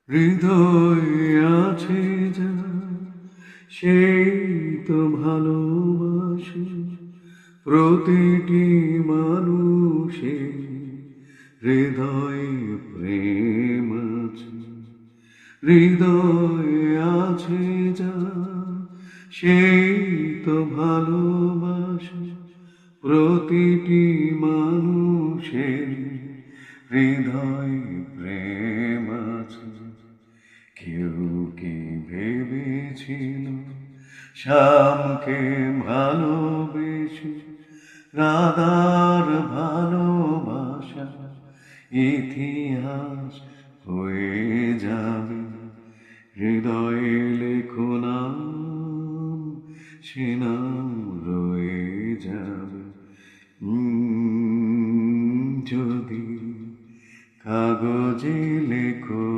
হৃদয়ে আছে যা সেই তো ভালোবাসে প্রতিটি মানুষের হৃদয়ে প্রেম আছে। হৃদয়ে আছে যা সেই তো ভালোবাসে প্রতিটি মানুষের হৃদয়ে প্রেম আছে। কেউ কি ভেবেছিল শ্যামকে ভালোবেসে রাধার ভালোবাসা ইতিহাস হয়ে যাবে। হৃদয়ে লেখো নাম, সে নাম রয়ে যাবে। যদি কাগজে লেখো